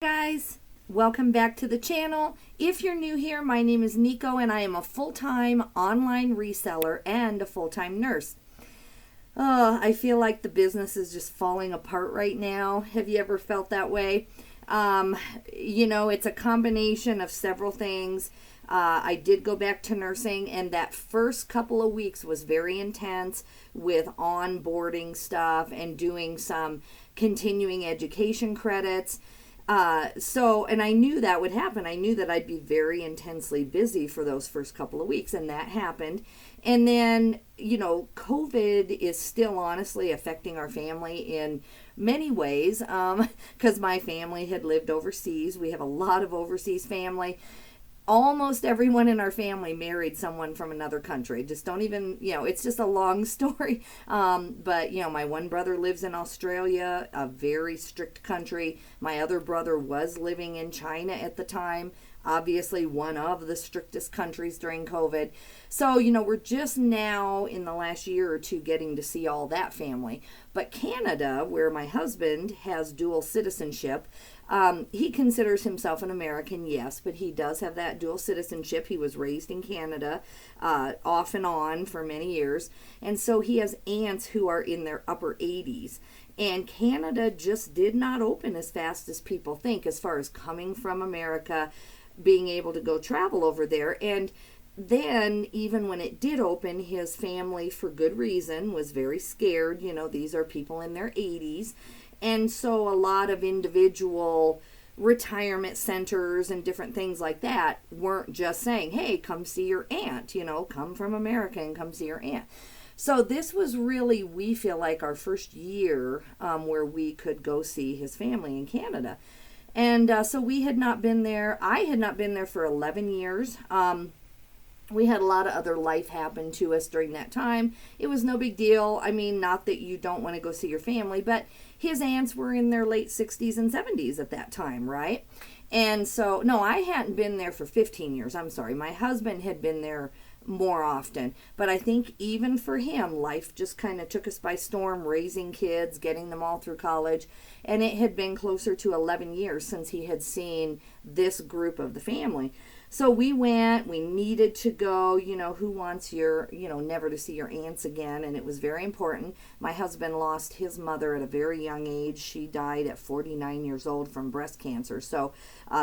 Guys, welcome back to the channel. If you're new here, my name is Nico and I am a full-time online reseller and a full-time nurse. I feel like the business is just falling apart right now. Have you ever felt that way? It's a combination of several things. I did go back to nursing, and that first couple of weeks was very intense with onboarding stuff and doing some continuing education credits. And I knew that would happen. I knew that I'd be very intensely busy for those first couple of weeks, and that happened. And then, COVID is still honestly affecting our family in many ways, because my family had lived overseas. We have a lot of overseas family. Almost everyone in our family married someone from another country. Just don't even, it's just a long story. But my one brother lives in Australia, a very strict country. My other brother was living in China at the time, obviously one of the strictest countries during COVID. So, we're just now in the last year or two getting to see all that family. But Canada, where my husband has dual citizenship, he considers himself an American, yes, but he does have that dual citizenship. He was raised in Canada, off and on for many years. And so he has aunts who are in their upper 80s. And Canada just did not open as fast as people think as far as coming from America, being able to go travel over there. And then, even when it did open, his family, for good reason, was very scared. These are people in their 80s. And so a lot of individual retirement centers and different things like that weren't just saying, hey, come see your aunt, come from America and come see your aunt. So this was really, we feel like, our first year where we could go see his family in Canada. And so we had not been there. I had not been there for 11 years. We had a lot of other life happen to us during that time. It was no big deal. I mean, not that you don't want to go see your family, but his aunts were in their late 60s and 70s at that time, right? And so, no, I hadn't been there for 15 years. I'm sorry. My husband had been there more often. But I think even for him, life just kind of took us by storm, raising kids, getting them all through college. And it had been closer to 11 years since he had seen this group of the family. So we went, we needed to go, who wants never to see your aunts again? And it was very important. My husband lost his mother at a very young age. She died at 49 years old from breast cancer. So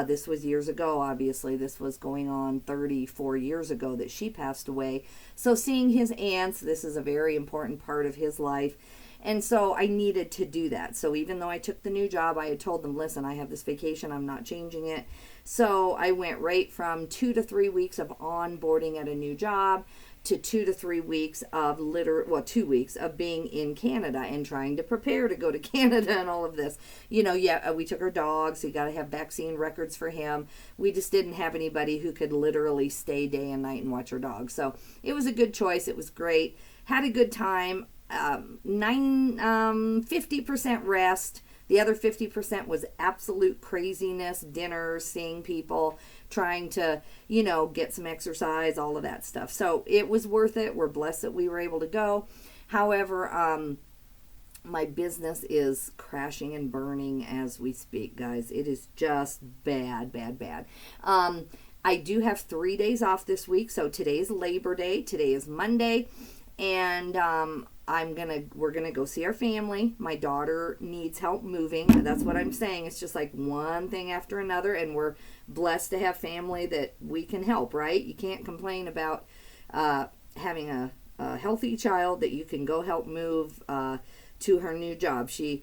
this was years ago, obviously. This was going on 34 years ago that she passed away. So seeing his aunts, this is a very important part of his life. And so I needed to do that. So even though I took the new job, I had told them, listen, I have this vacation. I'm not changing it. So I went right from 2 to 3 weeks of onboarding at a new job to 2 to 3 weeks of 2 weeks of being in Canada and trying to prepare to go to Canada and all of this. We took our dogs. So you got to have vaccine records for him. We just didn't have anybody who could literally stay day and night and watch our dogs. So it was a good choice. It was great. Had a good time. 50% rest. The other 50% was absolute craziness, dinners, seeing people, trying to, get some exercise, all of that stuff. So it was worth it. We're blessed that we were able to go. However, my business is crashing and burning as we speak, guys. It is just bad, bad, bad. I do have 3 days off this week. So today is Labor Day. Today is Monday. And we're gonna go see our family. My daughter needs help moving. That's what I'm saying. It's just like one thing after another, and we're blessed to have family that we can help, right? You can't complain about having a healthy child that you can go help move to her new job. She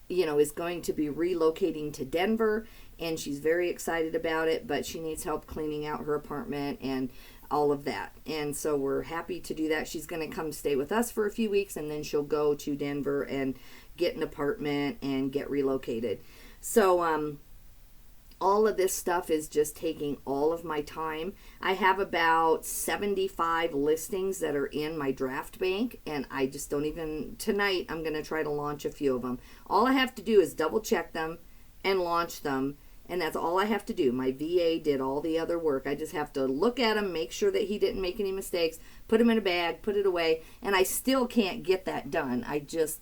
is going to be relocating to Denver, and she's very excited about it, but she needs help cleaning out her apartment and all of that. And so we're happy to do that. She's going to come stay with us for a few weeks, and then she'll go to Denver and get an apartment and get relocated. So all of this stuff is just taking all of my time. I have about 75 listings that are in my draft bank, and I just don't even, tonight I'm going to try to launch a few of them. All I have to do is double check them and launch them, and that's all I have to do. My VA did all the other work. I just have to look at them, make sure that he didn't make any mistakes, put them in a bag, put it away, and I still can't get that done.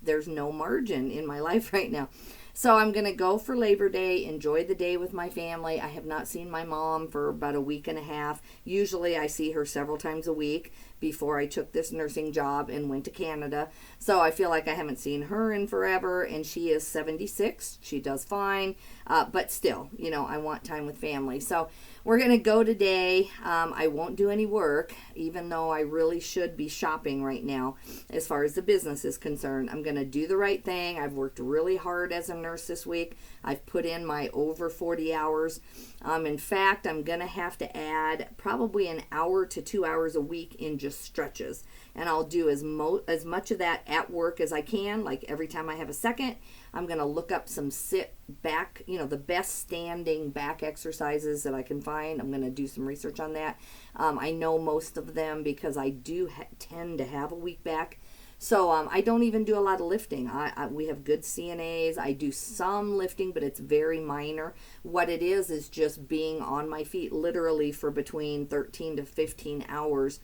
There's no margin in my life right now. So I'm going to go for Labor Day, enjoy the day with my family. I have not seen my mom for about a week and a half. Usually I see her several times a week before I took this nursing job and went to Canada. So I feel like I haven't seen her in forever, and she is 76. She does fine, but still, I want time with family. So we're going to go today. I won't do any work, even though I really should be shopping right now as far as the business is concerned. I'm going to do the right thing. I've worked really hard as a nurse this week. I've put in my over 40 hours. In fact, I'm going to have to add probably an hour to 2 hours a week in just stretches. And I'll do as much of that at work as I can. Like every time I have a second, I'm going to look up some sit back, the best standing back exercises that I can find. I'm going to do some research on that. I know most of them because I do tend to have a weak back. So I don't even do a lot of lifting. We have good CNAs. I do some lifting, but it's very minor. What it is just being on my feet literally for between 13 to 15 hours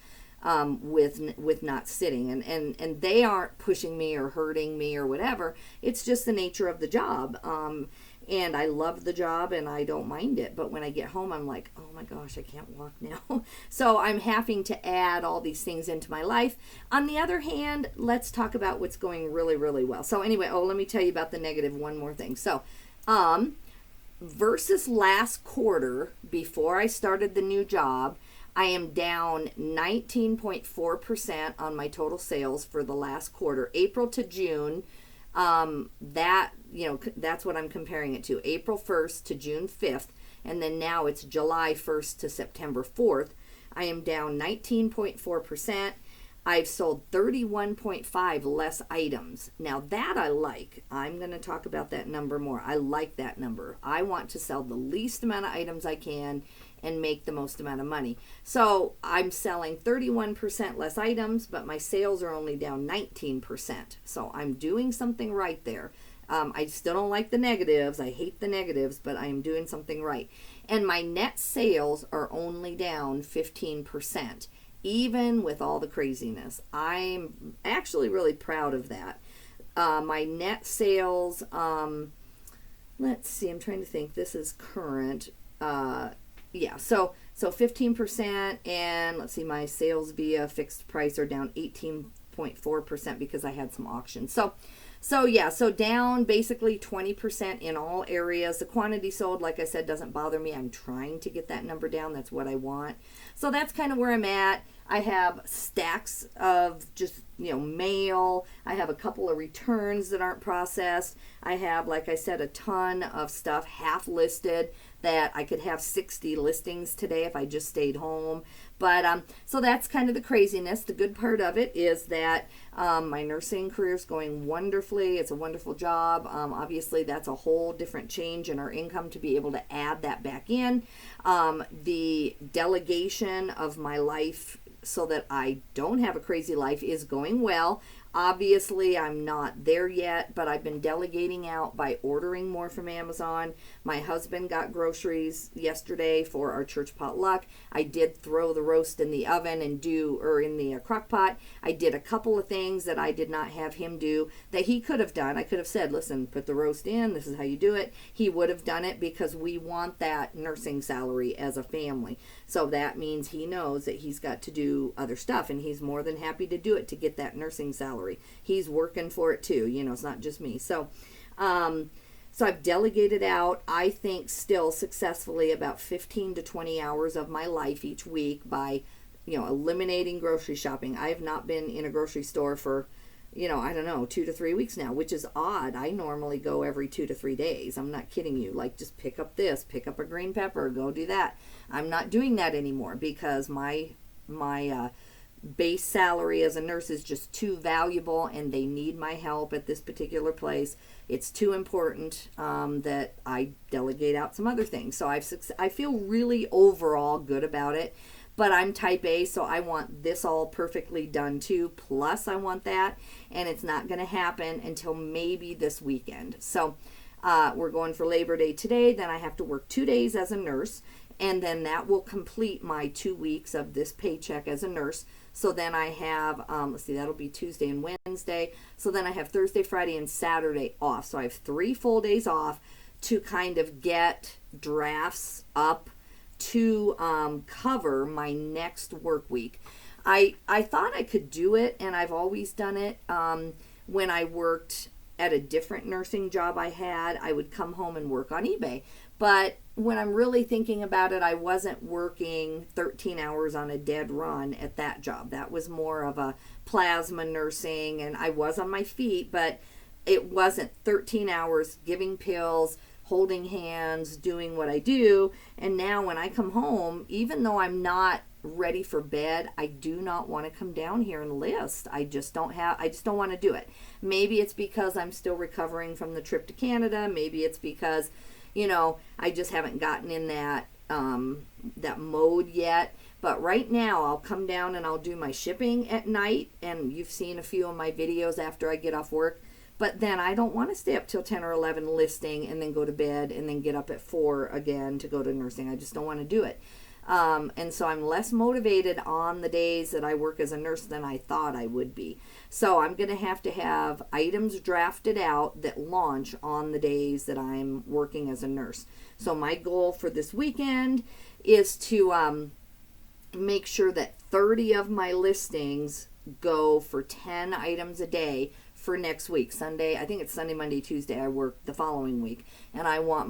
with not sitting. And they aren't pushing me or hurting me or whatever. It's just the nature of the job. And I love the job and I don't mind it. But when I get home, I'm like, oh my gosh, I can't walk now. So I'm having to add all these things into my life. On the other hand, let's talk about what's going really, really well. So anyway, let me tell you about the negative one more thing. So, versus last quarter, before I started the new job, I am down 19.4% on my total sales for the last quarter, April to June. That's what I'm comparing it to. April 1st to June 5th, and then now it's July 1st to September 4th. I am down 19.4%. I've sold 31.5 less items. Now that I like. I'm going to talk about that number more. I like that number. I want to sell the least amount of items I can and make the most amount of money. So I'm selling 31% less items, but my sales are only down 19%. So I'm doing something right there. I still don't like the negatives. I hate the negatives, but I am doing something right. And my net sales are only down 15%, even with all the craziness. I'm actually really proud of that. My net sales, let's see, I'm trying to think. This is current. So 15%, and let's see, my sales via fixed price are down 18.4% because I had some auctions. So down basically 20% in all areas. The quantity sold, like I said, doesn't bother me. I'm trying to get that number down. That's what I want. So that's kind of where I'm at. I have stacks of just, mail. I have a couple of returns that aren't processed. I have, like I said, a ton of stuff half listed that I could have 60 listings today if I just stayed home. But so that's kind of the craziness. The good part of it is that my nursing career is going wonderfully. It's a wonderful job. Obviously, that's a whole different change in our income to be able to add that back in. The delegation of my life so that I don't have a crazy life is going well. Obviously, I'm not there yet, but I've been delegating out by ordering more from Amazon. My husband got groceries yesterday for our church potluck. I did throw the roast in the oven and in the crock pot. I did a couple of things that I did not have him do that he could have done. I could have said, listen, put the roast in. This is how you do it. He would have done it because we want that nursing salary as a family. So that means he knows that he's got to do other stuff, and he's more than happy to do it to get that nursing salary. He's working for it too. It's not just me. So I've delegated out, I think still successfully, about 15 to 20 hours of my life each week by, eliminating grocery shopping. I have not been in a grocery store for, 2 to 3 weeks now, which is odd. I normally go every 2 to 3 days. I'm not kidding you. Like, just pick up this, pick up a green pepper, go do that. I'm not doing that anymore because my base salary as a nurse is just too valuable, and they need my help at this particular place. It's too important that I delegate out some other things. So I feel really overall good about it. But I'm type A, so I want this all perfectly done too. Plus, I want that, and it's not going to happen until maybe this weekend. So we're going for Labor Day today. Then I have to work 2 days as a nurse. And then that will complete my 2 weeks of this paycheck as a nurse. So then I have, let's see, that'll be Tuesday and Wednesday. So then I have Thursday, Friday, and Saturday off. So I have 3 full days off to kind of get drafts up to cover my next work week. I thought I could do it, and I've always done it. When I worked at a different nursing job I had, I would come home and work on eBay. But when I'm really thinking about it, I wasn't working 13 hours on a dead run at that job. That was more of a plasma nursing, and I was on my feet, but it wasn't 13 hours giving pills, holding hands, doing what I do. And now when I come home, even though I'm not ready for bed, I do not want to come down here and list. I just don't want to do it. Maybe it's because I'm still recovering from the trip to Canada. Maybe it's because, I just haven't gotten in that mode yet. But right now I'll come down and I'll do my shipping at night, and you've seen a few of my videos after I get off work. But then I don't want to stay up till 10 or 11 listing and then go to bed and then get up at 4 again to go to nursing. I just don't want to do it. And so I'm less motivated on the days that I work as a nurse than I thought I would be. So I'm going to have items drafted out that launch on the days that I'm working as a nurse. So my goal for this weekend is to make sure that 30 of my listings go for 10 items a day for next week. Sunday, I think it's Sunday, Monday, Tuesday, I work the following week. And I want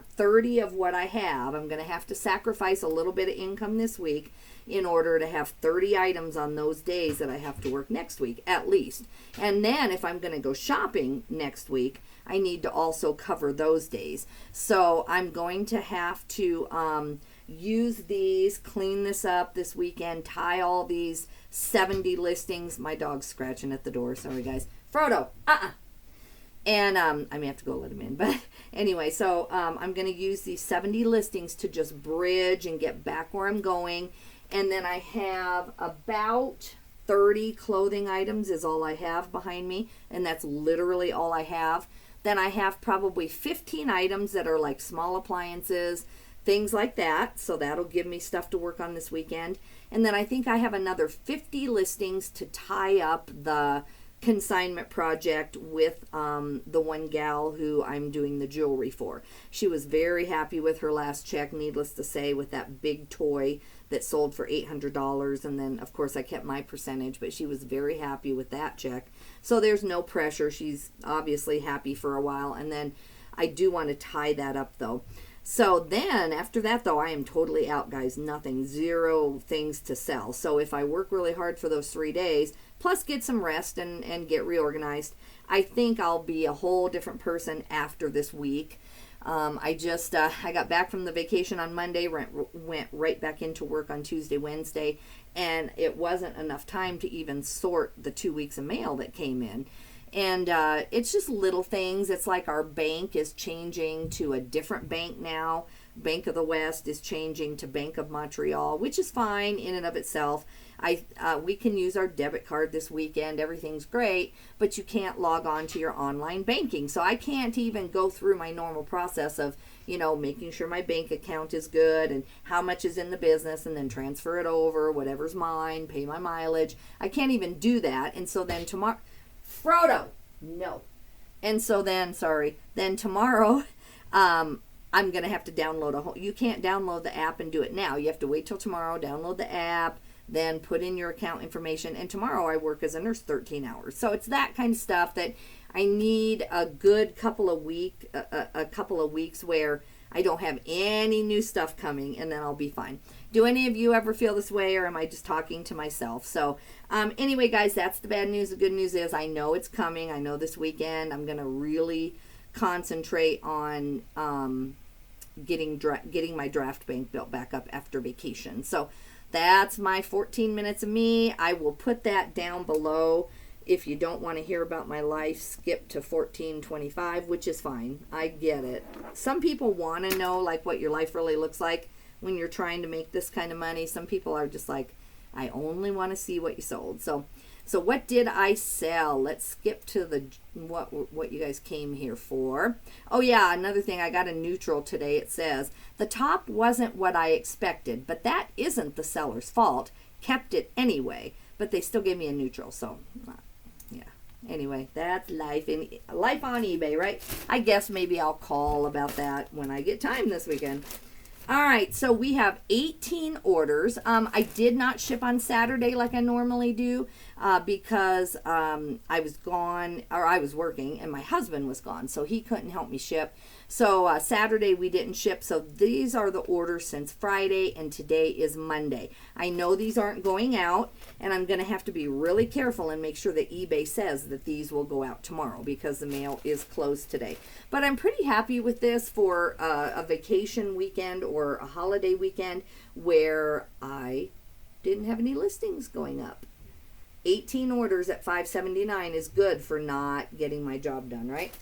30 of what I have. I'm going to have to sacrifice a little bit of income this week in order to have 30 items on those days that I have to work next week, at least. And then if I'm going to go shopping next week, I need to also cover those days. So I'm going to have to use these, clean this up this weekend, tie all these 70 listings. My dog's scratching at the door. Sorry, guys. Frodo, And I may have to go let him in. But anyway, so I'm going to use these 70 listings to just bridge and get back where I'm going. And then I have about 30 clothing items is all I have behind me. And that's literally all I have. Then I have probably 15 items that are like small appliances, things like that. So that'll give me stuff to work on this weekend. And then I think I have another 50 listings to tie up the consignment project with the one gal who I'm doing the jewelry for. She was very happy with her last check, needless to say, with that big toy that sold for $800. And then, of course, I kept my percentage, but she was very happy with that check. So there's no pressure. She's obviously happy for a while. And then I do want to tie that up, though. So then after that, though, I am totally out, guys. Nothing, zero things to sell. So if I work really hard for those 3 days, plus get some rest and get reorganized, I think I'll be a whole different person after this week. I got back from the vacation on Monday, went right back into work on Tuesday, Wednesday, and it wasn't enough time to even sort the 2 weeks of mail that came in. And it's just little things. It's like our bank is changing to a different bank now. Bank of the West is changing to Bank of Montreal, which is fine in and of itself. We can use our debit card this weekend. Everything's great, but you can't log on to your online banking. So I can't even go through my normal process of, making sure my bank account is good and how much is in the business and then transfer it over, whatever's mine, pay my mileage. I can't even do that. And so then tomorrow... Frodo, no. And so then tomorrow, I'm going to have to download you can't download the app and do it now. You have to wait till tomorrow, download the app, then put in your account information. And tomorrow I work as a nurse 13 hours. So it's that kind of stuff that I need a good couple of weeks where I don't have any new stuff coming, and then I'll be fine. Do any of you ever feel this way, or am I just talking to myself? So anyway, guys, that's the bad news. The good news is I know it's coming. I know this weekend I'm going to really concentrate on getting my draft bank built back up after vacation. So that's my 14 minutes of me. I will put that down below. If you don't want to hear about my life, skip to 14:25, which is fine. I get it. Some people want to know like what your life really looks like when you're trying to make this kind of money. Some people are just like, I only want to see what you sold. So So what did I sell? Let's skip to the what you guys came here for. Oh yeah, another thing, I got a neutral today. It says, the top wasn't what I expected, but that isn't the seller's fault. Kept it anyway, but they still gave me a neutral. So yeah. Anyway, that's life on eBay, right? I guess maybe I'll call about that when I get time this weekend. All right, so we have 18 orders. I did not ship on Saturday like I normally do because I was gone, or I was working, and my husband was gone, so he couldn't help me ship. So Saturday we didn't ship, so these are the orders since Friday, and today is Monday. I know these aren't going out, and I'm going to have to be really careful and make sure that eBay says that these will go out tomorrow because the mail is closed today. But I'm pretty happy with this for a vacation weekend or a holiday weekend where I didn't have any listings going up. 18 orders at $5.79 is good for not getting my job done, right?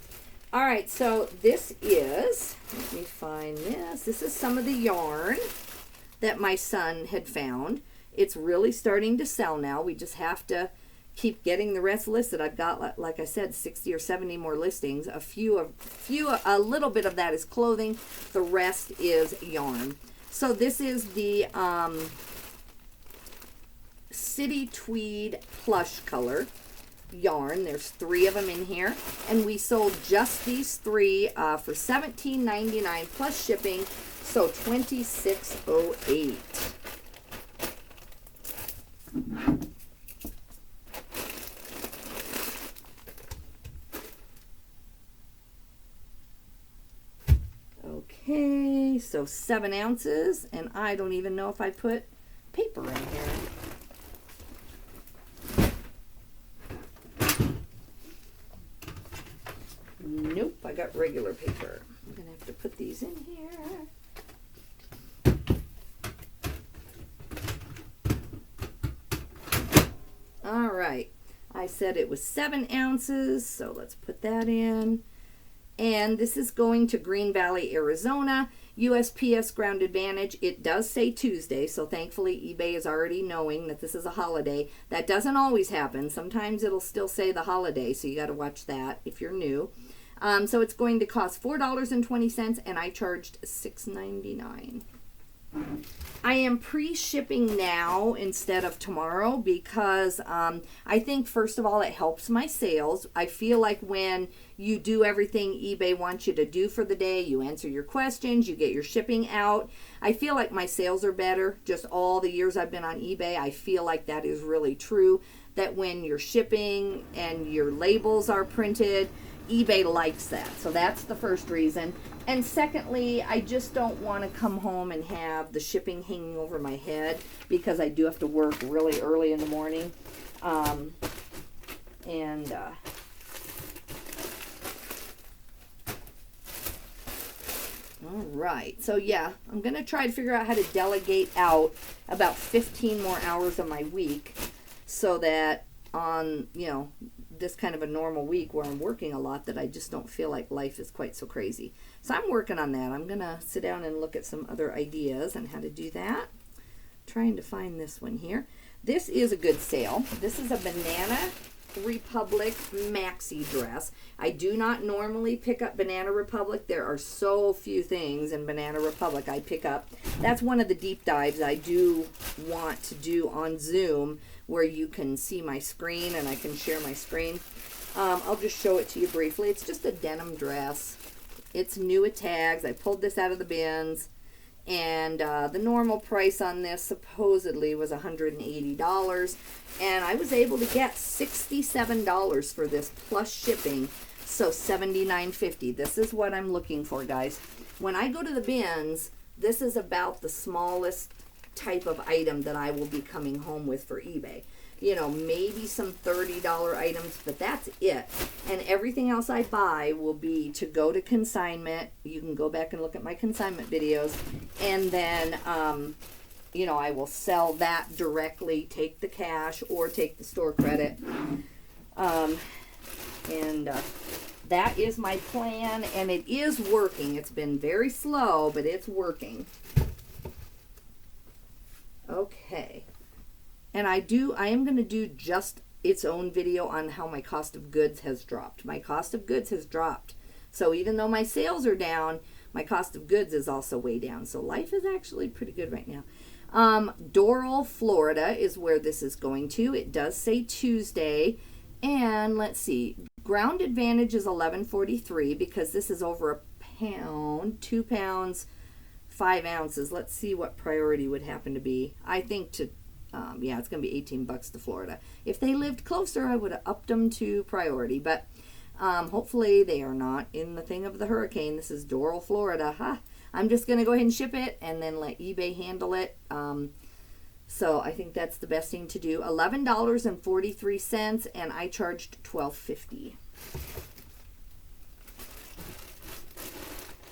All right, so this is, let me find this. This is some of the yarn that my son had found. It's really starting to sell now. We just have to keep getting the rest listed. I've got, like I said, 60 or 70 more listings. A little bit of that is clothing. The rest is yarn. So this is the City Tweed Plush color yarn. There's 3 of them in here, and we sold just these 3 for $17.99 plus shipping, so $26.08. Okay, so 7 ounces, and I don't even know if I put paper in here. Nope, I got regular paper. I'm gonna have to put these in here. All right, I said it was 7 ounces, so let's put that in. And this is going to Green Valley, Arizona. USPS Ground Advantage. It does say Tuesday, so thankfully eBay is already knowing that this is a holiday. That doesn't always happen. Sometimes it'll still say the holiday, so you got to watch that if you're new. So it's going to cost $4.20, and I charged $6.99. I am pre-shipping now instead of tomorrow because I think, first of all, it helps my sales. I feel like when you do everything eBay wants you to do for the day, you answer your questions, you get your shipping out, I feel like my sales are better. Just all the years I've been on eBay, I feel like that is really true, that when you're shipping and your labels are printed, eBay likes that. So that's the first reason. And secondly, I just don't want to come home and have the shipping hanging over my head because I do have to work really early in the morning. All right, so yeah, I'm going to try to figure out how to delegate out about 15 more hours of my week so that on, this kind of a normal week where I'm working a lot, that I just don't feel like life is quite so crazy. So I'm working on that. I'm going to sit down and look at some other ideas on how to do that. Trying to find this one here. This is a good sale. This is a Banana Republic maxi dress. I do not normally pick up Banana Republic. There are so few things in Banana Republic I pick up. That's one of the deep dives I do want to do on Zoom, where you can see my screen and I can share my screen. I'll just show it to you briefly. It's just a denim dress. It's new at tags. I pulled this out of the bins, and the normal price on this supposedly was $180, and I was able to get $67 for this plus shipping, so $79.50. This is what I'm looking for, guys. When I go to the bins, this is about the smallest type of item that I will be coming home with for eBay. Maybe some $30 items, but that's it. And everything else I buy will be to go to consignment. You can go back and look at my consignment videos. And then, I will sell that directly, take the cash or take the store credit. That is my plan, and it is working. It's been very slow, but it's working. Okay. And I am going to do just its own video on how my cost of goods has dropped. My cost of goods has dropped. So even though my sales are down, my cost of goods is also way down. So life is actually pretty good right now. Doral, Florida is where this is going to. It does say Tuesday. And let's see. Ground Advantage is $11.43 because this is over a pound, 2 pounds, 5 ounces. Let's see what priority would happen to be. I think to, yeah, it's going to be $18 to Florida. If they lived closer, I would have upped them to priority. But hopefully they are not in the thing of the hurricane. This is Doral, Florida. Huh. I'm just going to go ahead and ship it and then let eBay handle it. So I think that's the best thing to do. $11.43, and I charged $12.50.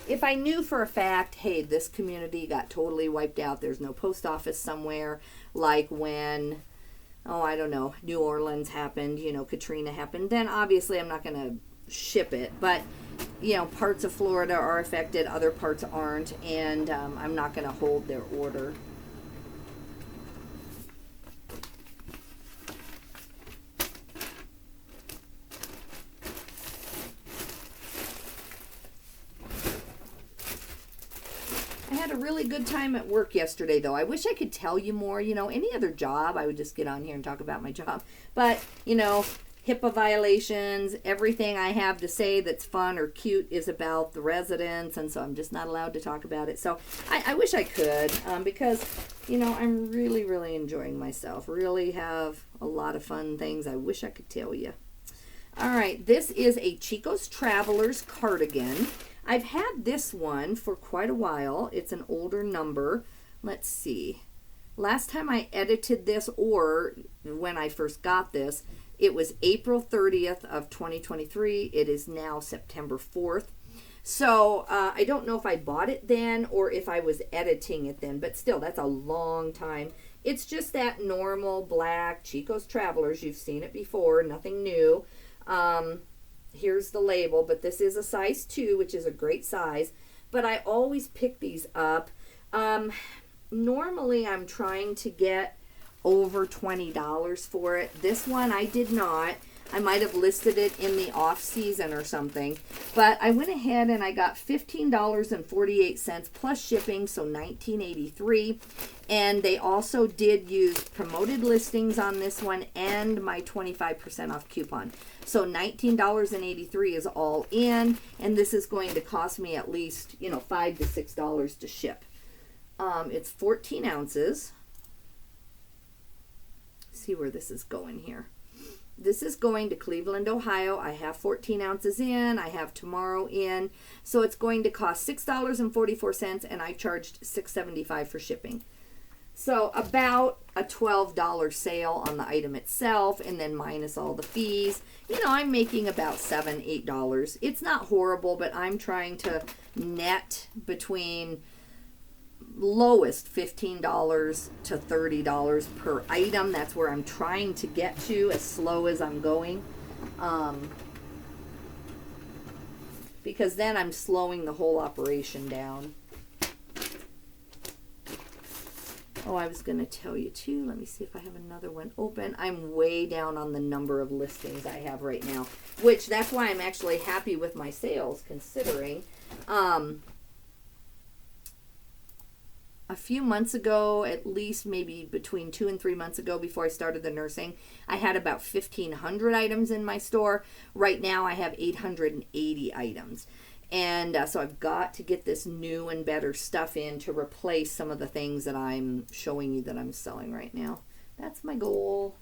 If I knew for a fact, hey, this community got totally wiped out, there's no post office somewhere, like when, oh, I don't know, New Orleans happened, you know, Katrina happened, then obviously I'm not going to ship it. But, you know, parts of Florida are affected, other parts aren't, and I'm not going to hold their order. I had a really good time at work yesterday, though. I wish I could tell you more. You know, any other job, I would just get on here and talk about my job. But, you know, HIPAA violations, everything I have to say that's fun or cute is about the residents, and so I'm just not allowed to talk about it. So I wish I could, because, you know, I'm really, really enjoying myself. Really have a lot of fun things I wish I could tell you. All right, this is a Chico's Travelers cardigan. I've had this one for quite a while. It's an older number. Let's see. Last time I edited this, or when I first got this, it was April 30th of 2023. It is now September 4th. So I don't know if I bought it then or if I was editing it then, but still, that's a long time. It's just that normal black Chico's Travelers. You've seen it before, nothing new. Here's the label, but this is a size 2, which is a great size. But I always pick these up. Normally, I'm trying to get over $20 for it. This one, I did not. I might have listed it in the off season or something. But I went ahead and I got $15.48 plus shipping, so $19.83. And they also did use promoted listings on this one and my 25% off coupon. So $19.83 is all in, and this is going to cost me at least, you know, $5 to $6 to ship. It's 14 ounces. See where this is going here. This is going to Cleveland, Ohio. I have 14 ounces in. I have tomorrow in. So it's going to cost $6.44, and I charged $6.75 for shipping. So about a $12 sale on the item itself, and then minus all the fees. You know, I'm making about $7, $8. It's not horrible, but I'm trying to net between lowest $15 to $30 per item. That's where I'm trying to get to, as slow as I'm going. Because then I'm slowing the whole operation down. Oh, I was going to tell you too. Let me see if I have another one open. I'm way down on the number of listings I have right now, which that's why I'm actually happy with my sales, considering a few months ago, at least maybe between 2 and 3 months ago before I started the nursing, I had about 1,500 items in my store. Right now I have 880 items. And so I've got to get this new and better stuff in to replace some of the things that I'm showing you that I'm selling right now. That's my goal.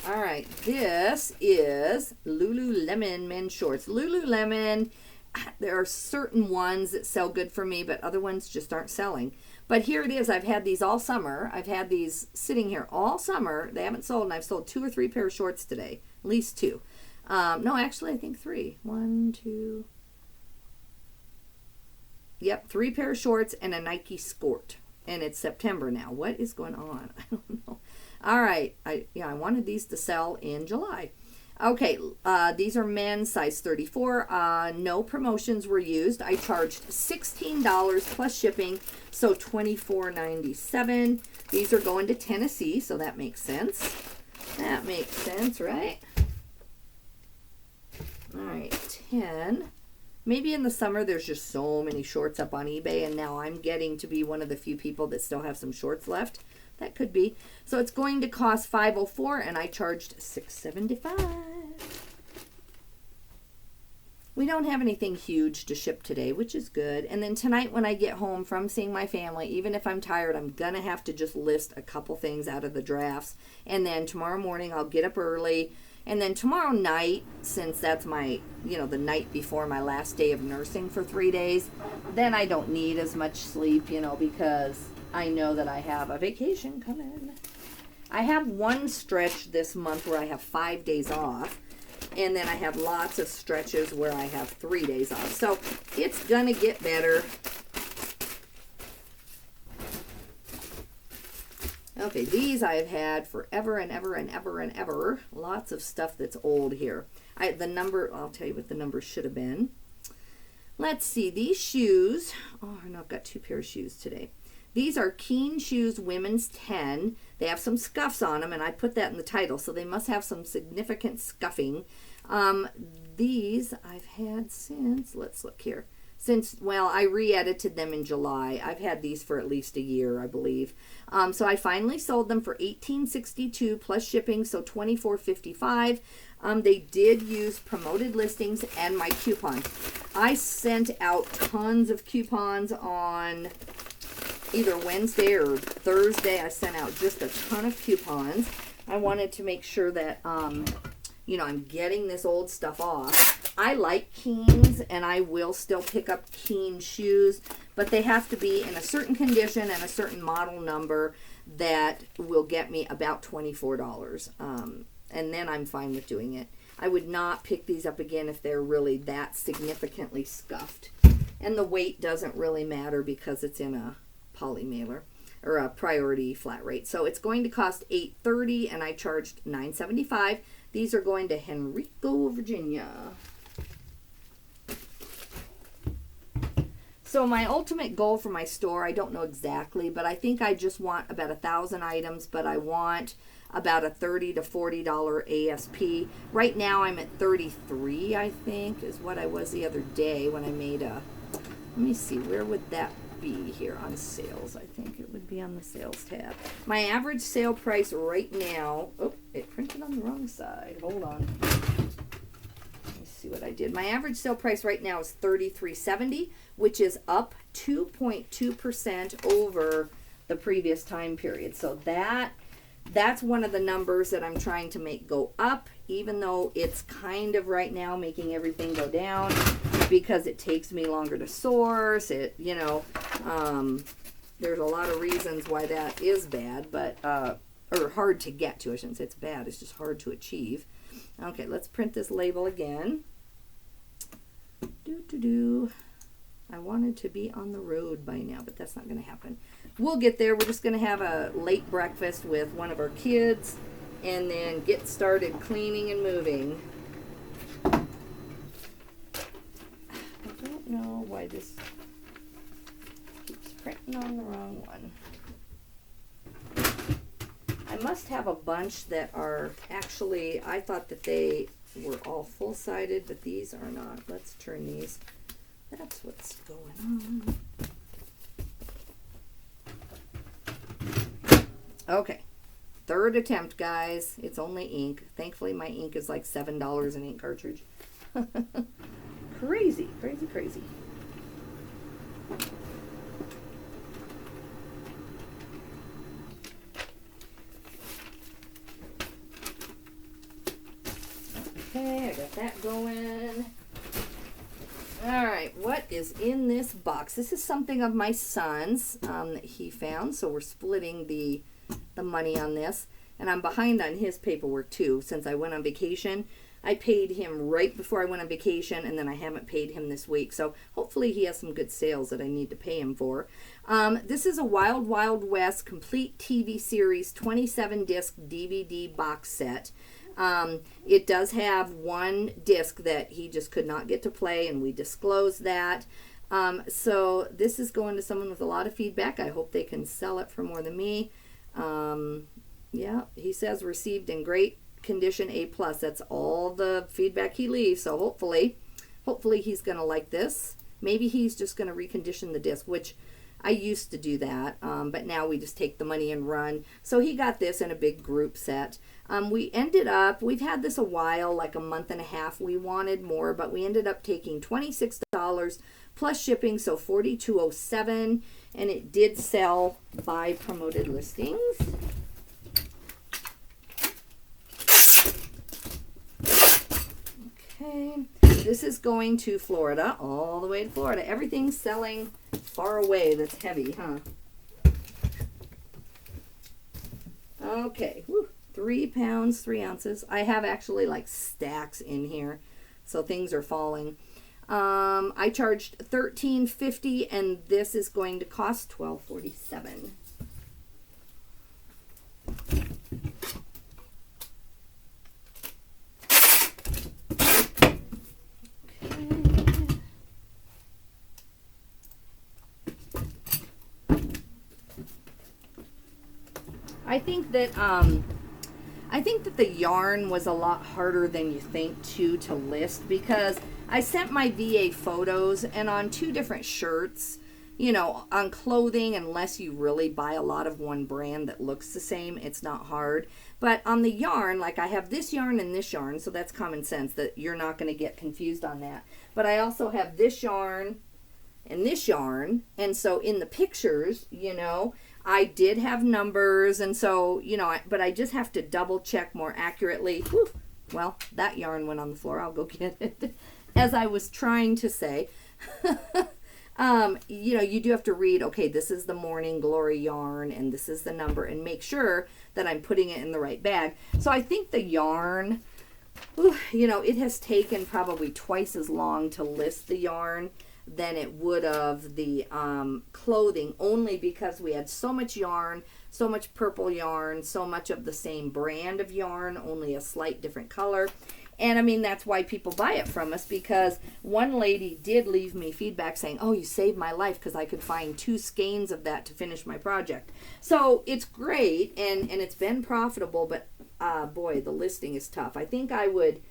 All right, this is Lululemon men's shorts. Lululemon, there are certain ones that sell good for me, but other ones just aren't selling. But here it is. I've had these all summer. I've had these sitting here all summer. They haven't sold, and I've sold 2 or 3 pair of shorts today, at least 2. No, actually, I think 3. 1, 2. Yep, 3 pair of shorts and a Nike Skort. And it's September now. What is going on? I don't know. All right. I wanted these to sell in July. Okay, these are men's, size 34. No promotions were used. I charged $16 plus shipping, so $24.97. These are going to Tennessee, so that makes sense. That makes sense, right? All right, 10. Maybe in the summer there's just so many shorts up on eBay, and now I'm getting to be one of the few people that still have some shorts left. That could be. So it's going to cost $5.04, and I charged $6.75. We don't have anything huge to ship today, which is good. And then tonight when I get home from seeing my family, even if I'm tired, I'm going to have to just list a couple things out of the drafts. And then tomorrow morning I'll get up early. And then tomorrow night, since that's my, the night before my last day of nursing for 3 days, then I don't need as much sleep, because I know that I have a vacation coming. I have one stretch this month where I have 5 days off. And then I have lots of stretches where I have 3 days off. So it's going to get better. Okay, these I've had forever and ever and ever and ever. Lots of stuff that's old here. The number, I'll tell you what the number should have been. Let's see, these shoes. Oh, no, I've got 2 pair of shoes today. These are Keen Shoes Women's 10. They have some scuffs on them, and I put that in the title, so they must have some significant scuffing. These I've had since, let's look here. Well, I re-edited them in July. I've had these for at least a year, I believe. So I finally sold them for $18.62 plus shipping, so $24.55. They did use promoted listings and my coupon. I sent out tons of coupons on either Wednesday or Thursday. I sent out just a ton of coupons. I wanted to make sure that, I'm getting this old stuff off. I like Keens, and I will still pick up Keen shoes, but they have to be in a certain condition and a certain model number that will get me about $24. And then I'm fine with doing it. I would not pick these up again if they're really that significantly scuffed. And the weight doesn't really matter because it's in a poly mailer or a priority flat rate. So it's going to cost $8.30, and I charged $9.75. These are going to Henrico, Virginia. So my ultimate goal for my store, I don't know exactly, but I think I just want about 1,000 items, but I want about a $30 to $40 ASP. Right now I'm at 33, I think, is what I was the other day when I made let me see, where would that be here on sales? I think it would be on the sales tab. My average sale price right now, oh, it printed on the wrong side. Hold on. Let me see what I did. My average sale price right now is $33.70, which is up 2.2% over the previous time period. So that's one of the numbers that I'm trying to make go up, even though it's kind of right now making everything go down because it takes me longer to source. There's a lot of reasons why that is bad, but or hard to get to. I shouldn't say it's bad, it's just hard to achieve. Okay, let's print this label again. I wanted to be on the road by now, but that's not going to happen. We'll get there. We're just going to have a late breakfast with one of our kids and then get started cleaning and moving. I don't know why this keeps printing on the wrong one. I must have a bunch that are actually, I thought that they were all full-sided, but these are not. Let's turn these. That's what's going on. Okay. Third attempt, guys. It's only ink. Thankfully, my ink is like $7 an ink cartridge. Crazy, crazy, crazy. Okay, I got that going. All right, what is in this box? This is something of my son's that he found, so we're splitting the money on this. And I'm behind on his paperwork too, since I went on vacation. I paid him right before I went on vacation, and then I haven't paid him this week. So hopefully he has some good sales that I need to pay him for. This is a Wild Wild West complete TV series 27-disc DVD box set. It does have one disc that he just could not get to play, and we disclosed that. So this is going to someone with a lot of feedback. I hope they can sell it for more than me. Yeah, he says received in great condition, A plus. That's all the feedback he leaves. So hopefully he's going to like this. Maybe he's just going to recondition the disc, which I used to do that, but now we just take the money and run. So he got this in a big group set. We've had this a while, like a month and a half. We wanted more, but we ended up taking $26 plus shipping, so $42.07, and it did sell by promoted listings. Okay, this is going to Florida, all the way to Florida. Everything's selling far away that's heavy, huh? Okay, whew. 3 pounds, 3 ounces. I have actually like stacks in here, so things are falling. I charged $13.50, and this is going to cost $12.47. I think that the yarn was a lot harder than you think to list, because I sent my VA photos, and on 2 different shirts, you know, on clothing, unless you really buy a lot of one brand that looks the same, it's not hard. But on the yarn, like I have this yarn and this yarn, so that's common sense that you're not going to get confused on that. But I also have this yarn and this yarn, and so in the pictures, you know, I did have numbers, and so, you know, but I just have to double check more accurately. Whew. Well, that yarn went on the floor. I'll go get it. As I was trying to say, you know, you do have to read, okay, this is the Morning Glory yarn, and this is the number, and make sure that I'm putting it in the right bag. So I think the yarn, you know, it has taken probably twice as long to list the yarn than it would of the clothing, only because we had so much yarn, so much purple yarn, so much of the same brand of yarn, only a slight different color. And I mean, that's why people buy it from us, because one lady did leave me feedback saying, oh, you saved my life, because I could find 2 skeins of that to finish my project. So it's great, and it's been profitable, but boy, the listing is tough. I think I would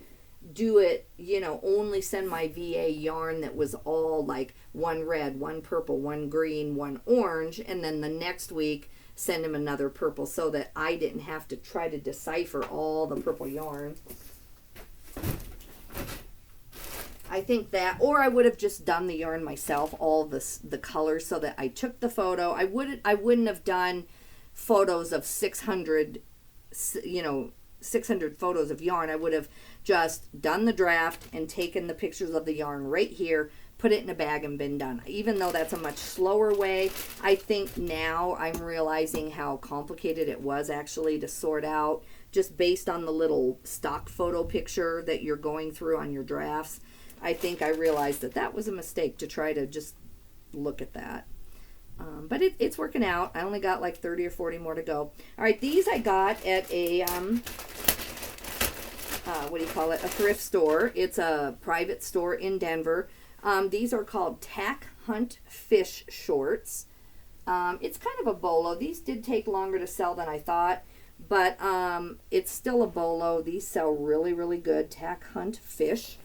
do it, you know, only send my VA yarn that was all like 1 red, 1 purple, 1 green, 1 orange, and then the next week send him another purple, so that I didn't have to try to decipher all the purple yarn. I think that, or I would have just done the yarn myself, all the colors, so that I took the photo. I wouldn't have done photos of 600, you know, 600 photos of yarn. I would have just done the draft and taken the pictures of the yarn right here, put it in a bag, and been done. Even though that's a much slower way, I think now I'm realizing how complicated it was actually to sort out, just based on the little stock photo picture that you're going through on your drafts. I think I realized that that was a mistake to try to just look at that. But it's working out. I only got like 30 or 40 more to go. All right, these I got at a, what do you call it? A thrift store. It's a private store in Denver. These are called Tack Hunt Fish Shorts. It's kind of a bolo. These did take longer to sell than I thought, but it's still a bolo. These sell really, really good. Tack Hunt Fish.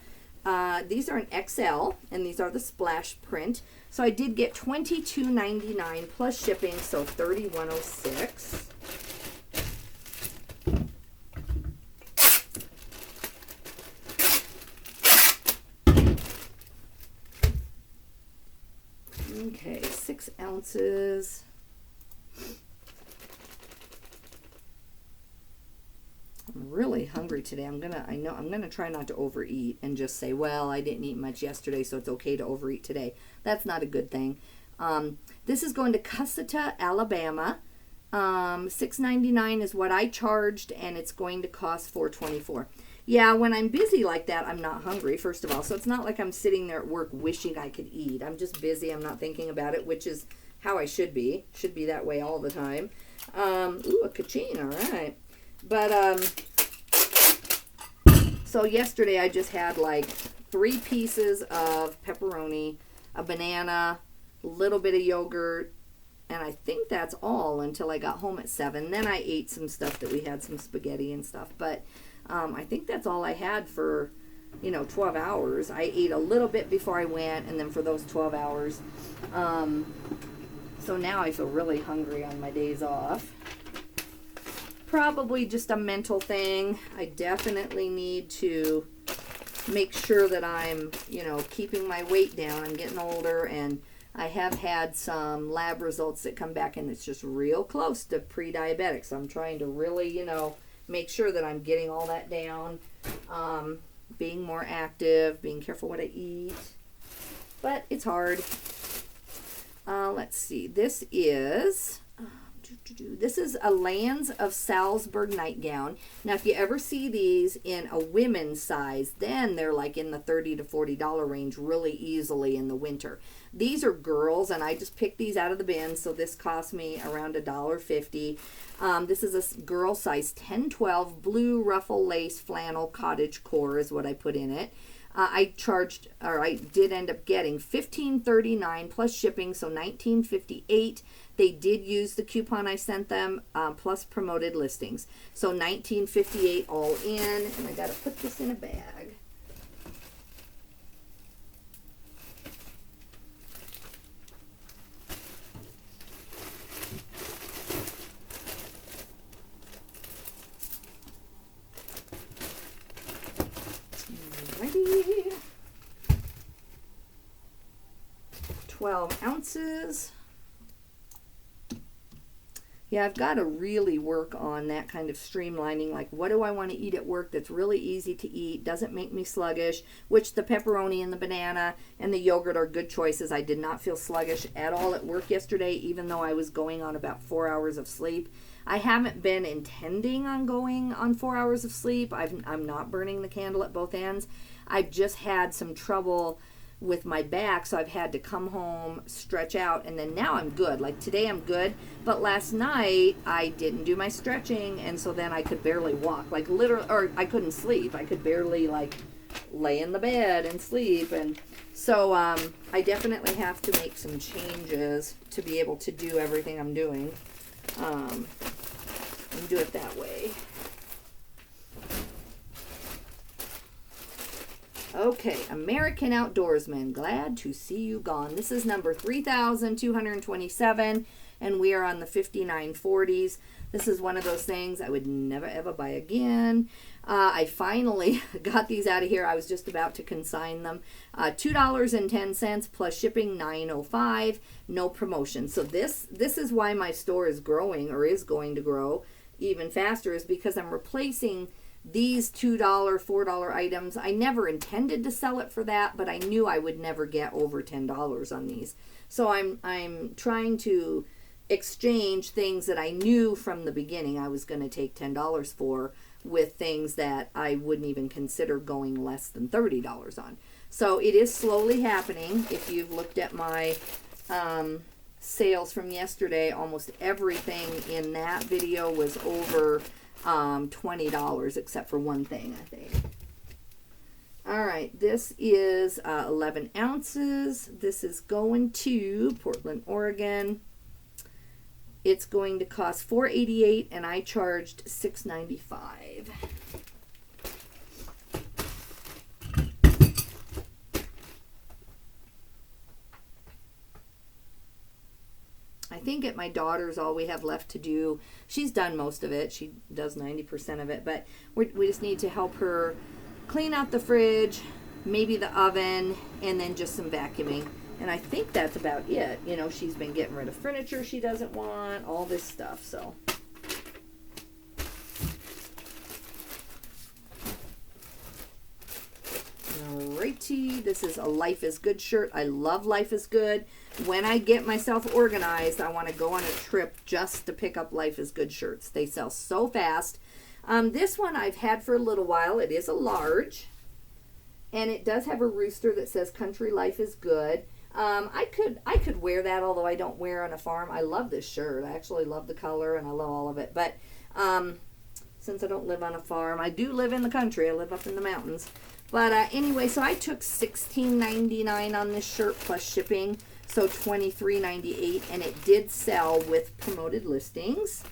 These are an XL, and these are the splash print. So I did get $22.99 plus shipping, so $31.06. Okay, 6 ounces. I'm really hungry today. I'm gonna try not to overeat and just say, well, I didn't eat much yesterday, so it's okay to overeat today. That's not a good thing. This is going to Cussata, Alabama. $6.99 is what I charged, and it's going to cost $4.24. Yeah, when I'm busy like that, I'm not hungry, first of all. So it's not like I'm sitting there at work wishing I could eat. I'm just busy. I'm not thinking about it, which is how I should be. Should be that way all the time. Ooh, a kaching, all right. But, so yesterday I just had like 3 pieces of pepperoni, a banana, a little bit of yogurt, And I think that's all until I got home at 7. Then I ate some stuff that we had, some spaghetti and stuff. But I think that's all I had for, 12 hours. I ate a little bit before I went, and then for those 12 hours. So now I feel really hungry on my days off. Probably just a mental thing. I definitely need to make sure that I'm, keeping my weight down. I'm getting older, and I have had some lab results that come back, and it's just real close to pre-diabetic. So I'm trying to really, make sure that I'm getting all that down, being more active, being careful what I eat. But it's hard. Let's see. This is a Lands of Salzburg nightgown. Now, if you ever see these in a women's size, then they're like in the $30 to $40 range really easily in the winter. These are girls, and I just picked these out of the bin, so this cost me around $1.50. This is a girl size 10-12 blue ruffle lace flannel cottage core is what I put in it. I did end up getting $15.39 plus shipping, so $19.58. They did use the coupon I sent them, plus promoted listings. So $19.58 all in, and I got to put this in a bag. Alrighty. 12 ounces. Yeah, I've got to really work on that kind of streamlining. Like, what do I want to eat at work that's really easy to eat, doesn't make me sluggish, which the pepperoni and the banana and the yogurt are good choices. I did not feel sluggish at all at work yesterday, even though I was going on about 4 hours of sleep. I haven't been intending on going on 4 hours of sleep. I'm not burning the candle at both ends. I've just had some trouble with my back, so I've had to come home, stretch out, and then now I'm good. Like today I'm good, but last night I didn't do my stretching, and so then I could barely walk, like literally, or I couldn't sleep. I could barely like lay in the bed and sleep, and so I definitely have to make some changes to be able to do everything I'm doing, and do it that way. Okay, American Outdoorsman, glad to see you gone. This is number 3,227, and we are on the 5940s. This is one of those things I would never ever buy again. I finally got these out of here. I was just about to consign them. $2.10 plus shipping, $9.05. No promotion. So this is why my store is growing, or is going to grow even faster, is because I'm replacing these $2, $4 items. I never intended to sell it for that, but I knew I would never get over $10 on these. So I'm trying to exchange things that I knew from the beginning I was going to take $10 for, with things that I wouldn't even consider going less than $30 on. So it is slowly happening. If you've looked at my sales from yesterday, almost everything in that video was over $20, except for one thing, I think. All right, this is 11 ounces. This is going to Portland, Oregon. It's going to cost $4.88, and I charged $6.95. I think at my daughter's all we have left to do. She's done most of it. She does 90% of it, but we just need to help her clean out the fridge, maybe the oven, and then just some vacuuming. And I think that's about it. You know, she's been getting rid of furniture she doesn't want, all this stuff, so. Alrighty, this is a Life is Good shirt. I love Life is Good. When I get myself organized, I want to go on a trip just to pick up Life is Good shirts. They sell so fast. This one I've had for a little while. It is a large, and it does have a rooster that says Country Life is Good. I could wear that, although I don't wear on a farm. I love this shirt. I actually love the color, and I love all of it. But since I don't live on a farm, I do live in the country. I live up in the mountains. But anyway, so I took $16.99 on this shirt plus shipping. so $23.98, and it did sell with promoted listings.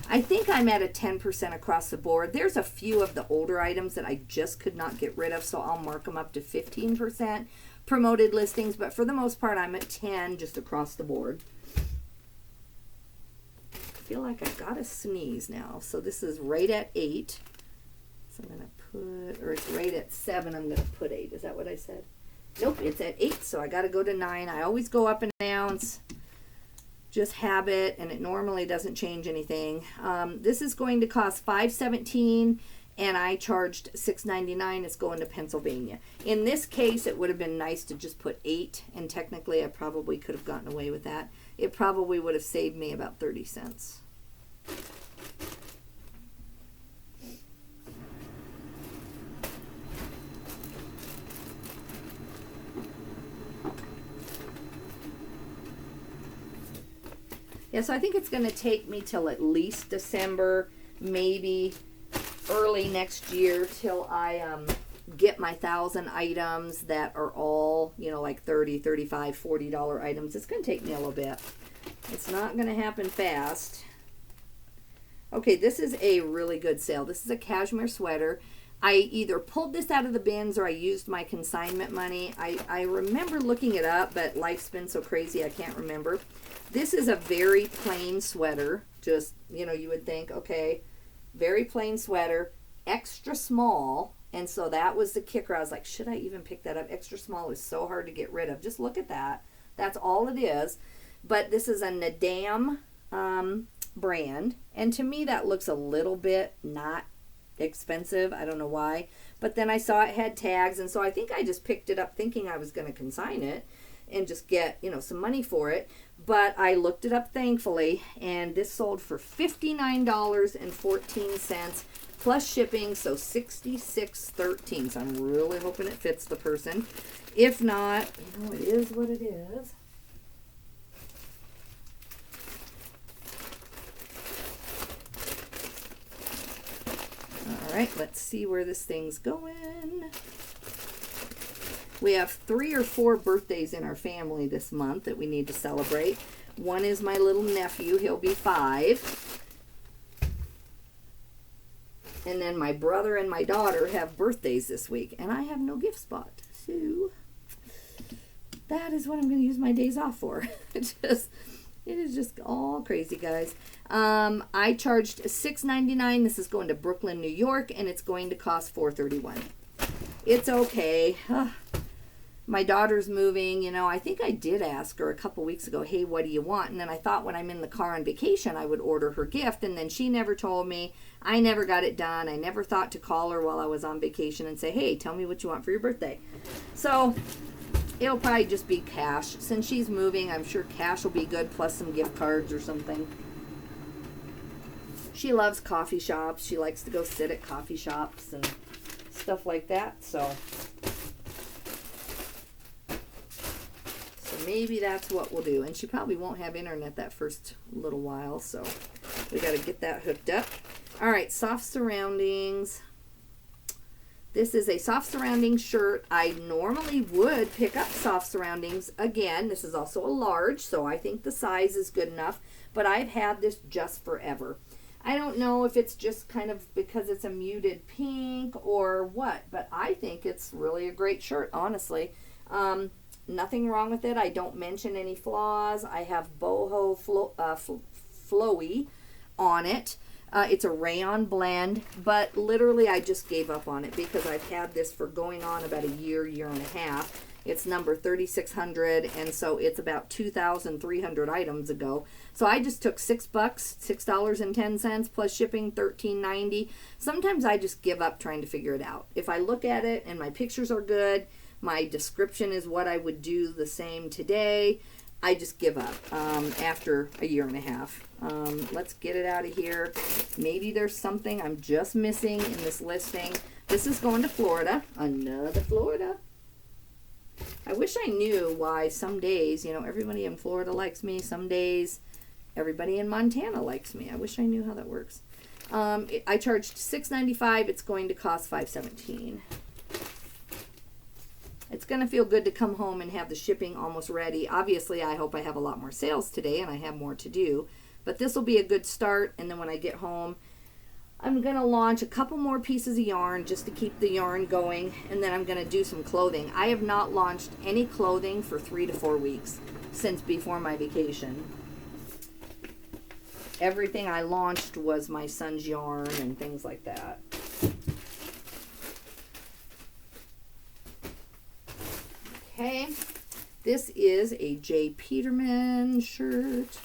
I think I'm at a 10% across the board. There's a few of the older items that I just could not get rid of, so I'll mark them up to 15% promoted listings, but for the most part, I'm at 10 just across the board. I feel like I've got to sneeze now, so this is right at 8. So I'm going to put, or it's right at 7, I'm going to put 8. Is that what I said? Nope, it's at 8, so I got to go to 9. I always go up an ounce. Just habit, and it normally doesn't change anything. This is going to cost $5.17, and I charged $6.99. It's going to Pennsylvania. In this case, it would have been nice to just put 8, and technically I probably could have gotten away with that. It probably would have saved me about 30 cents. Yeah, so I think it's going to take me till at least December, maybe early next year, till I get my 1,000 items that are all, you know, like $30, $35, $40 items. It's going to take me a little bit. It's not going to happen fast. Okay, this is a really good sale. This is a cashmere sweater. I either pulled this out of the bins or I used my consignment money. I remember looking it up, but life's been so crazy I can't remember. This is a very plain sweater. Just, you know, you would think, okay, very plain sweater, extra small. And so that was the kicker. I was like, should I even pick that up? Extra small is so hard to get rid of. Just look at that. That's all it is. But this is a Nadam brand. And to me, that looks a little bit not expensive. I don't know why. But then I saw it had tags. And so I think I just picked it up thinking I was going to consign it and just get, you know, some money for it. But I looked it up, thankfully, and this sold for $59.14 plus shipping, so $66.13. So I'm really hoping it fits the person. If not, you know, it is what it is. All right, let's see where this thing's going. We have 3 or 4 birthdays in our family this month that we need to celebrate. One is my little nephew. He'll be 5. And then my brother and my daughter have birthdays this week. And I have no gift spot. So that is what I'm going to use my days off for. It is just all crazy, guys. I charged $6.99. This is going to Brooklyn, New York. And it's going to cost $4.31. It's okay. My daughter's moving, you know, I think I did ask her a couple weeks ago, hey, what do you want? And then I thought when I'm in the car on vacation, I would order her gift. And then she never told me. I never got it done. I never thought to call her while I was on vacation and say, hey, tell me what you want for your birthday. So it'll probably just be cash. Since she's moving, I'm sure cash will be good, plus some gift cards or something. She loves coffee shops. She likes to go sit at coffee shops and stuff like that. So maybe that's what we'll do. And she probably won't have internet that first little while, so we got to get that hooked up. All right, soft surroundings. This is a soft surrounding shirt. I normally would pick up soft surroundings. Again, this is also a large, so I think the size is good enough. But I've had this just forever. I don't know if it's just kind of because it's a muted pink or what, but I think it's really a great shirt, honestly. Nothing wrong with it. I don't mention any flaws. I have boho flowy on it. It's a rayon blend, but literally I just gave up on it because I've had this for going on about a year, year and a half. It's number 3600, and so it's about 2,300 items ago. So I just took $6, $6.10 plus shipping, $13.90. Sometimes I just give up trying to figure it out. If I look at it and my pictures are good, my description is what I would do the same today, I just give up after a year and a half. Let's get it out of here. Maybe there's something I'm just missing in this listing. This is going to Florida. Another Florida. I wish I knew why some days, you know, everybody in Florida likes me. Some days, everybody in Montana likes me. I wish I knew how that works. I charged $6.95. It's going to cost $5.17. it's going to feel good to come home and have the shipping almost ready. Obviously, I hope I have a lot more sales today and I have more to do. But this will be a good start. And then when I get home, I'm going to launch a couple more pieces of yarn just to keep the yarn going. And then I'm going to do some clothing. I have not launched any clothing for 3 to 4 weeks since before my vacation. Everything I launched was my son's yarn and things like that. Okay, this is a J. Peterman shirt,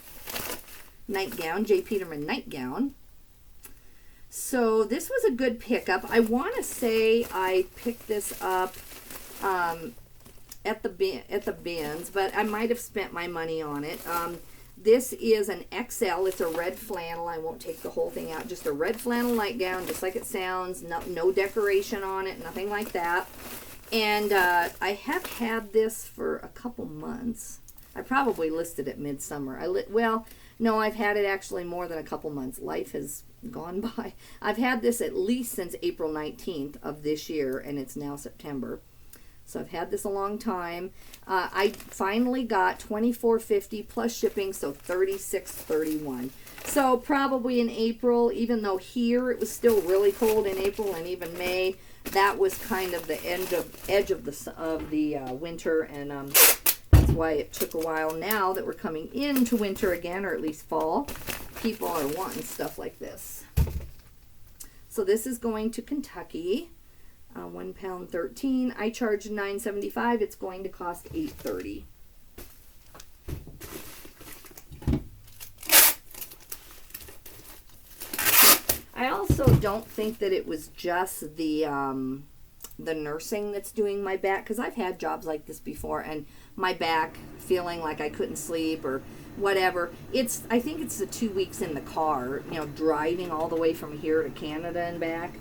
nightgown, J. Peterman nightgown. So this was a good pickup. I want to say I picked this up at the bins, but I might have spent my money on it. This is an XL. It's a red flannel. I won't take the whole thing out. Just a red flannel nightgown, just like it sounds. No decoration on it, nothing like that. And I have had this for a couple months. I probably listed it midsummer. Well, no, I've had it actually more than a couple months. Life has gone by. I've had this at least since April 19th of this year, and it's now September. So I've had this a long time. I finally got $24.50 plus shipping, so $36.31. So probably in April, even though here it was still really cold in April and even May, that was kind of the edge of the winter, and that's why it took a while. Now that we're coming into winter again, or at least fall, people are wanting stuff like this. So this is going to Kentucky. 1 pound 13. I charged $9.75. It's going to cost $8.30. I also don't think that it was just the nursing that's doing my back, because I've had jobs like this before and my back feeling like I couldn't sleep or whatever. I think it's the 2 weeks in the car, driving all the way from here to Canada and back.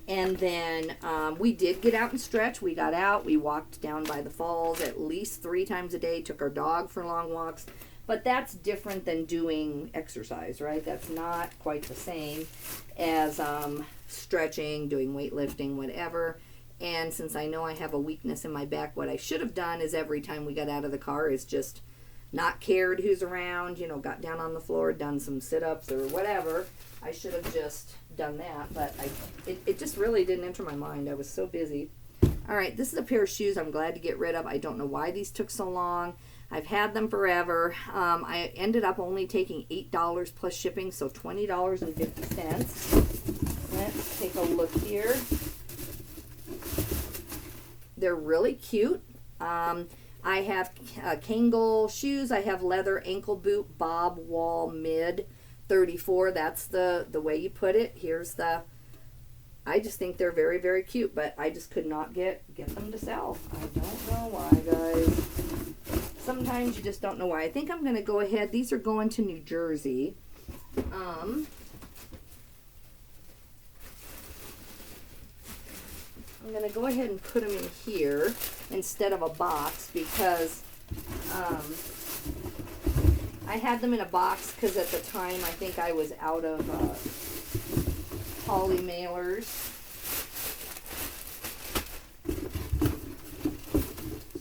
And then we did get out and stretch. We got out. We walked down by the falls at least 3 times a day. Took our dog for long walks. But that's different than doing exercise, right? That's not quite the same as stretching, doing weightlifting, whatever. And since I know I have a weakness in my back, what I should have done is every time we got out of the car is just not cared who's around, got down on the floor, done some sit-ups or whatever. I should have just done that, but it just really didn't enter my mind. I was so busy. All right, this is a pair of shoes I'm glad to get rid of. I don't know why these took so long. I've had them forever. I ended up only taking $8 plus shipping, so $20.50. Let's take a look here. They're really cute. I have Kangol shoes. I have leather ankle boot, Bob Wall mid 34. That's the way you put it. Here's the. I just think they're very, very cute, but I just could not get them to sell. I don't know why, guys. Sometimes you just don't know why. I think I'm going to go ahead. These are going to New Jersey. I'm going to go ahead and put them in here instead of a box because I had them in a box because at the time I think I was out of poly mailers.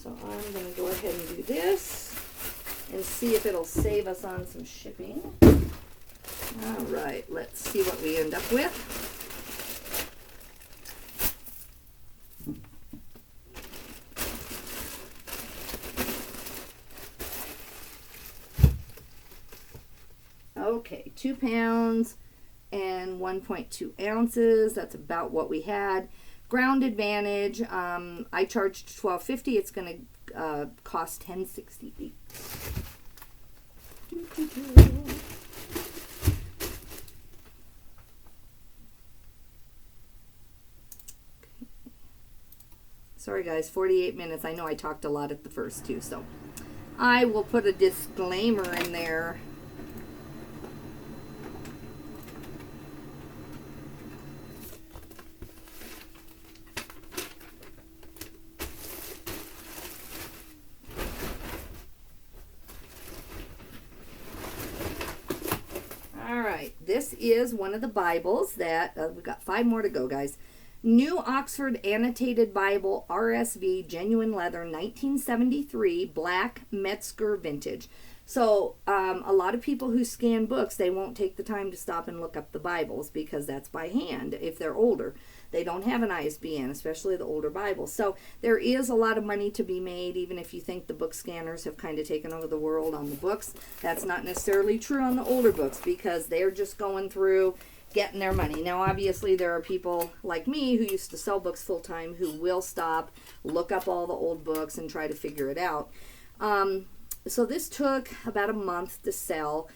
So I'm going to go ahead and do this and see if it'll save us on some shipping. All right, let's see what we end up with. Okay, 2 pounds and 1.2 ounces. That's about what we had. Ground Advantage. I charged $12.50. It's going to cost $10.68. Sorry guys, 48 minutes. I know I talked a lot at the first two, so I will put a disclaimer in there. This is one of the Bibles that we've got 5 more to go, guys. New Oxford Annotated Bible, RSV, genuine leather, 1973, black Metzger vintage. So a lot of people who scan books, they won't take the time to stop and look up the Bibles because that's by hand if they're older. They don't have an ISBN, especially the older Bibles. So there is a lot of money to be made, even if you think the book scanners have kind of taken over the world on the books. That's not necessarily true on the older books because they're just going through getting their money. Now, obviously, there are people like me who used to sell books full-time who will stop, look up all the old books, and try to figure it out. So this took about a month to sell.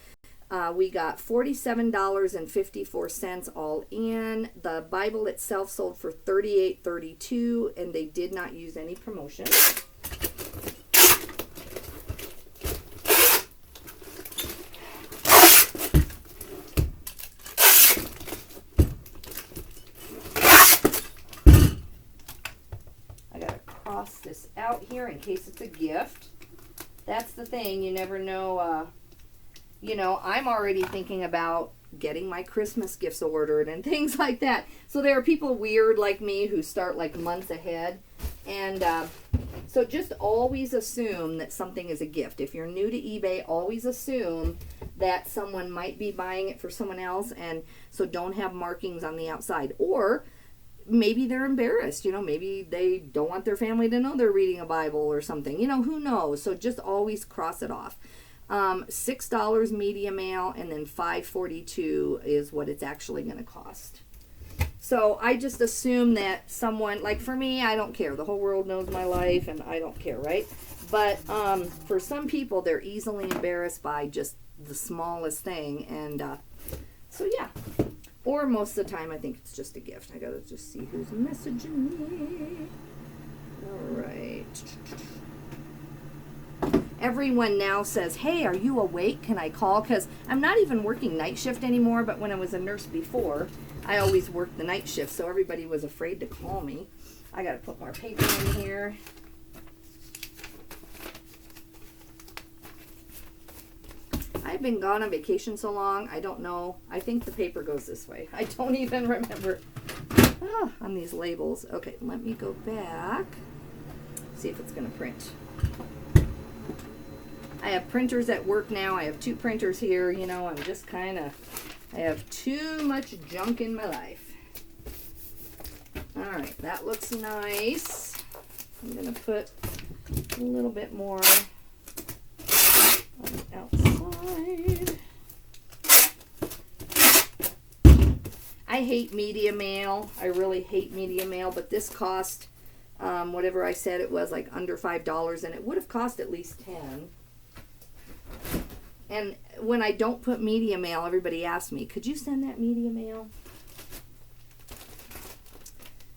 We got $47.54 all in. The Bible itself sold for $38.32, and they did not use any promotion. This out here in case it's a gift. That's the thing, you never know. I'm already thinking about getting my Christmas gifts ordered and things like that. So there are people weird like me who start like months ahead, and so just always assume that something is a gift. If you're new to eBay, always assume that someone might be buying it for someone else, and so don't have markings on the outside. Or maybe they're embarrassed, maybe they don't want their family to know they're reading a Bible or something, who knows? So just always cross it off. $6 media mail, and then $5.42 is what it's actually going to cost. So I just assume that someone, like for me, I don't care. The whole world knows my life, and I don't care, right? But for some people, they're easily embarrassed by just the smallest thing, and so yeah. Or most of the time, I think it's just a gift. I gotta just see who's messaging me. All right. Everyone now says, hey, are you awake? Can I call? Because I'm not even working night shift anymore, but when I was a nurse before, I always worked the night shift, so everybody was afraid to call me. I gotta put more paper in here. I've been gone on vacation so long, I don't know. I think the paper goes this way. I don't even remember on these labels. Okay, let me go back. See if it's going to print. I have printers at work now. I have 2 printers here. I'm just I have too much junk in my life. All right, that looks nice. I'm going to put a little bit more on the outside. I hate media mail. I really hate media mail, but this cost whatever I said it was, like under $5, and it would have cost at least $10. And when I don't put media mail, everybody asks me, could you send that media mail?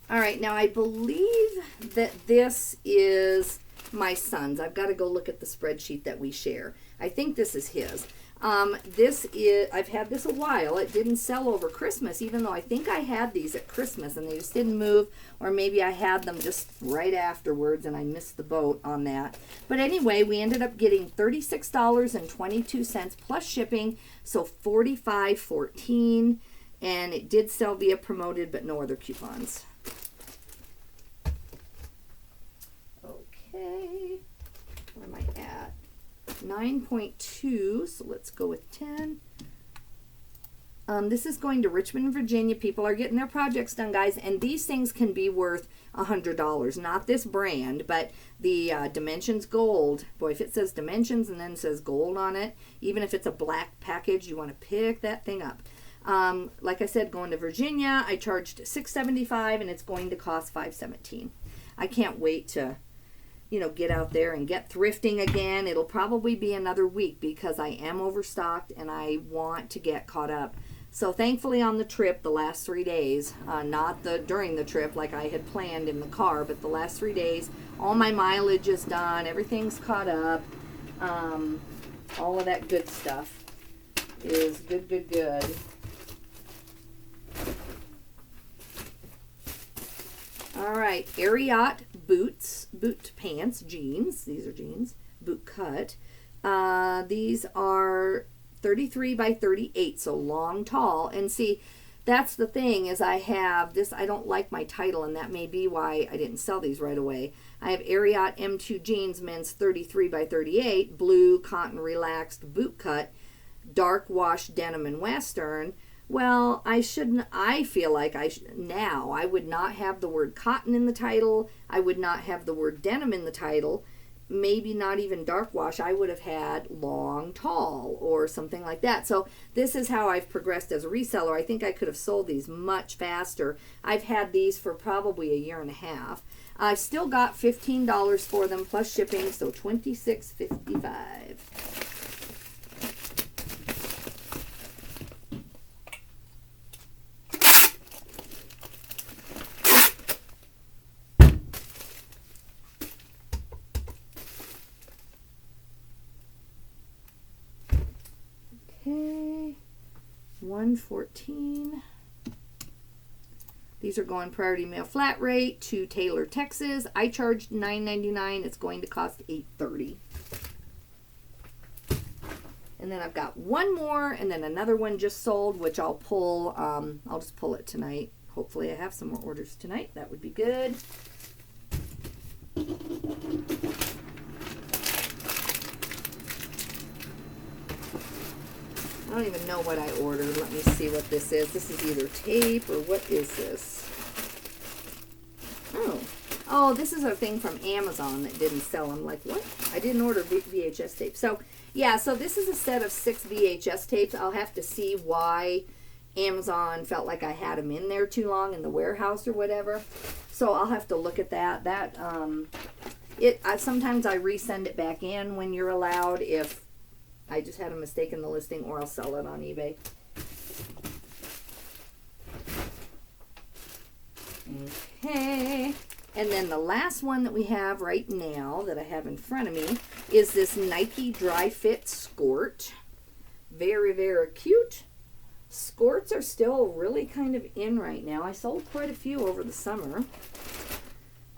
All right, now I believe that this is my son's. I've got to go look at the spreadsheet that we share. I think this is his. I've had this a while. It didn't sell over Christmas, even though I think I had these at Christmas and they just didn't move, or maybe I had them just right afterwards and I missed the boat on that. But anyway, we ended up getting $36.22 plus shipping, so $45.14, and it did sell via promoted, but no other coupons. Okay, where am I at? 9.2, so let's go with 10. This is going to Richmond, Virginia. People are getting their projects done, guys, and these things can be worth $100. Not this brand, but the Dimensions Gold. Boy, if it says Dimensions and then says gold on it, even if it's a black package, you want to pick that thing up. Like I said, going to Virginia, I charged $6.75, and it's going to cost $5.17. I can't wait to get out there and get thrifting again. It'll probably be another week because I am overstocked and I want to get caught up. So thankfully on the trip, the last 3 days, not during the trip like I had planned in the car, but the last 3 days, all my mileage is done. Everything's caught up. All of that good stuff is good. All right, Ariat boots, boot pants, jeans. These are jeans, boot cut. These are 33 by 38, so long, tall. And see, that's the thing, is I have this, I don't like my title, and that may be why I didn't sell these right away. I have Ariat M2 jeans, men's 33 by 38, blue cotton relaxed boot cut, dark wash denim and western. Well, I feel like now I would not have the word cotton in the title. I would not have the word denim in the title. Maybe not even dark wash. I would have had long tall or something like that. So this is how I've progressed as a reseller. I think I could have sold these much faster. I've had these for probably a year and a half. I still got $15 for them plus shipping, so $26.55. Okay, 114. These are going priority mail flat rate to Taylor, Texas. I charged $9.99. It's going to cost $8.30. And then I've got one more, and then another one just sold, which I'll pull. I'll just pull it tonight. Hopefully I have some more orders tonight. That would be good. I don't even know what I ordered. Let me see what this is. This is either tape or what is this? Oh, this is a thing from Amazon that didn't sell. I'm like, what? I didn't order VHS tape. So, yeah, so this is a set of 6 VHS tapes. I'll have to see why Amazon felt like I had them in there too long in the warehouse or whatever. So I'll have to look at that. Sometimes I resend it back in when you're allowed if I just had a mistake in the listing, or I'll sell it on eBay. Okay. And then the last one that we have right now that I have in front of me is this Nike Dry Fit Skort. Very, very cute. Skorts are still really kind of in right now. I sold quite a few over the summer.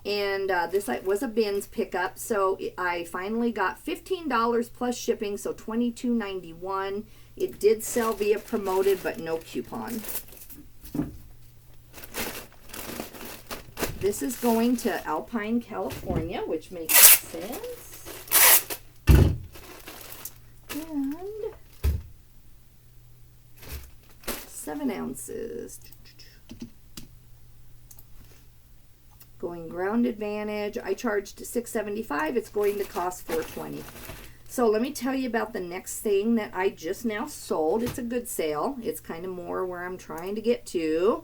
And this was a bins pickup, so I finally got $15 plus shipping, so $22.91. It did sell via promoted, but no coupon. This is going to Alpine, California, which makes sense. And 7 ounces. Going Ground Advantage. I charged $6.75. It's going to cost $4.20. So let me tell you about the next thing that I just now sold. It's a good sale. It's kind of more where I'm trying to get to.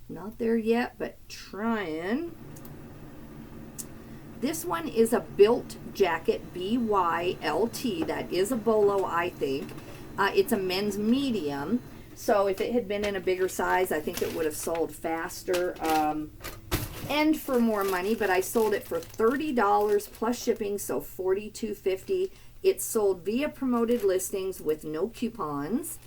Not there yet, but trying. This one is a Built Jacket BYLT. That is a bolo, I think. It's a men's medium. So if it had been in a bigger size, I think it would have sold faster. And for more money, but I sold it for $30 plus shipping, so $42.50. It's sold via promoted listings with no coupons.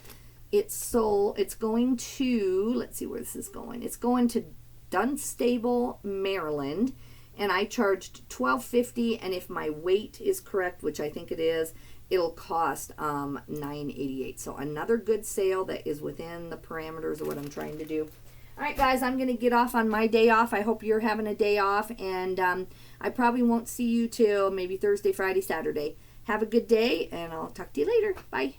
It's going to, let's see where this is going. It's going to Dunstable, Maryland, and I charged $12.50, and if my weight is correct, which I think it is, it'll cost $9.88. So another good sale that is within the parameters of what I'm trying to do. All right, guys, I'm going to get off on my day off. I hope you're having a day off, and I probably won't see you till maybe Thursday, Friday, Saturday. Have a good day, and I'll talk to you later. Bye.